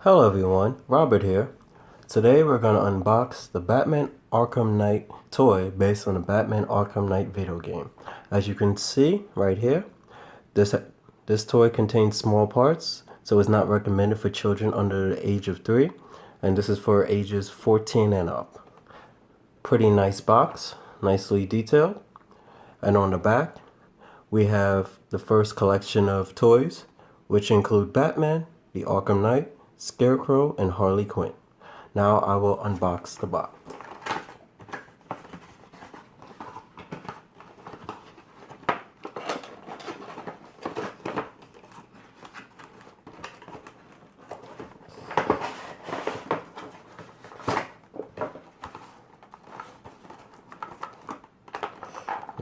Hello everyone, Robert here. Today we're going to unbox the Batman Arkham Knight toy based on the Batman Arkham Knight video game. As you can see right here, this toy contains small parts, so it's not recommended for children under the age of 3, and this is for ages 14 and up. Pretty nice box, nicely detailed, and on the back we have the first collection of toys, which include Batman, the Arkham Knight, Scarecrow, and Harley Quinn. Now I will unbox the box.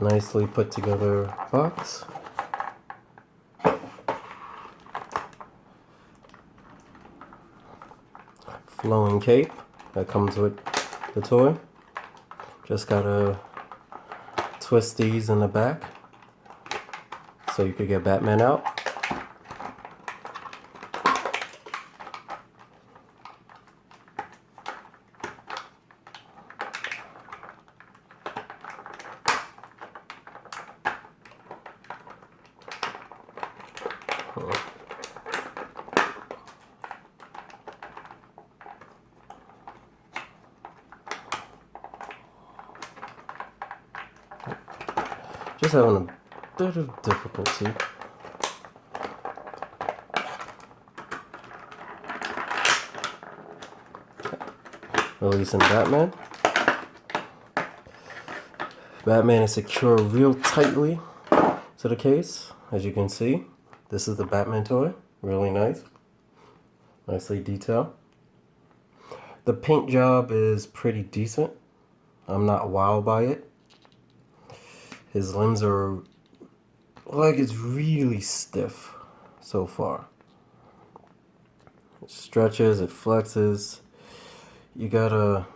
Nicely put together box. Flowing cape that comes with the toy. Just gotta twist these in the back so you could get Batman out. Just having a bit of difficulty. Releasing Batman. Batman is secured real tightly to the case. As you can see, this is the Batman toy. Really nice. Nicely detailed. The paint job is pretty decent. I'm not wowed by it. His limbs are like it's really stiff so far. It stretches, it flexes. You gotta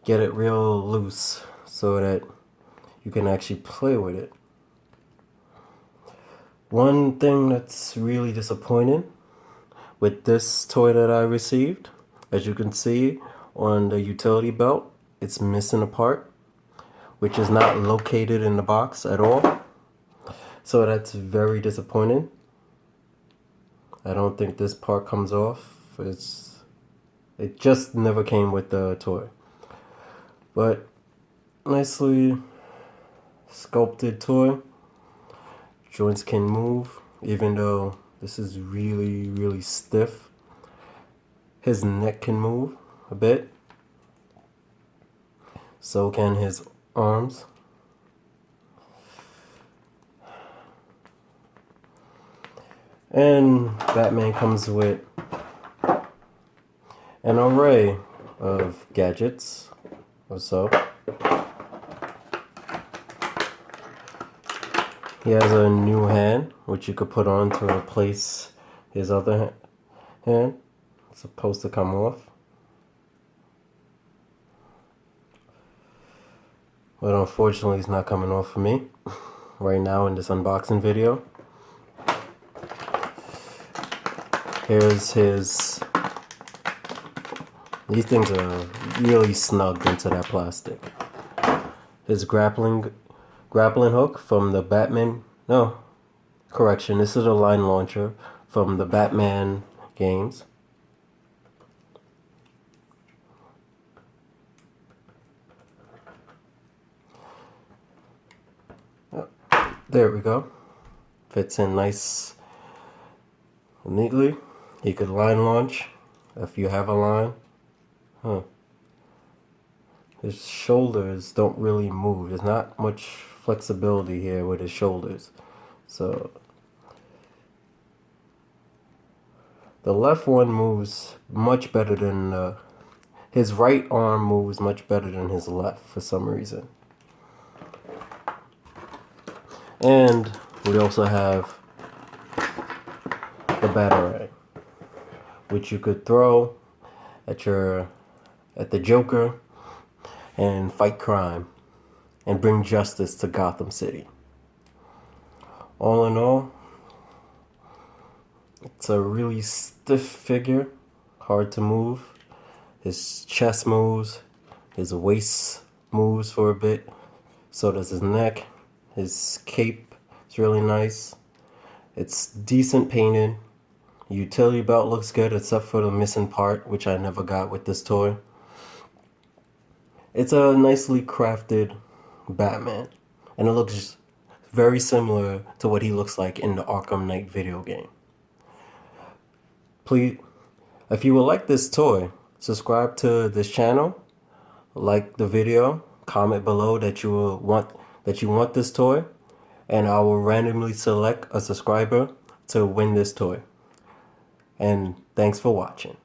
get it real loose so that you can actually play with it. One thing that's really disappointing with this toy that I received, as you can see on the utility belt, it's missing a part, which is not located in the box at all. So that's very disappointing. I don't think this part comes off. It just never came with the toy. But nicely sculpted toy. Joints can move, even though this is really stiff. His neck can move a bit. So can his arms. And Batman comes with an array of gadgets or so. He has a new hand which you could put on to replace his other hand. It's supposed to come off. But unfortunately, it's not coming off for me right now in this unboxing video. Here's his... These things are really snugged into that plastic. His grappling hook from the Batman... No, correction, this is a line launcher from the Batman games. There we go. Fits in nice and neatly. You could line launch if you have a line. His shoulders don't really move. There's not much flexibility here with his shoulders. So the left one moves much better than his right arm moves much better than his left for some reason. And we also have the Batarang, which you could throw at the Joker and fight crime and bring justice to Gotham City. All in all, It's a really stiff figure, hard to move. His chest moves, his waist moves for a bit, so does his neck. His cape is really nice. It's decent painted. Utility belt looks good except for the missing part, which I never got with this toy. It's a nicely crafted Batman, and it looks very similar to what he looks like in the Arkham Knight video game. Please, if you would like this toy, subscribe to this channel, like the video, comment below that you want this toy, and I will randomly select a subscriber to win this toy. And thanks for watching.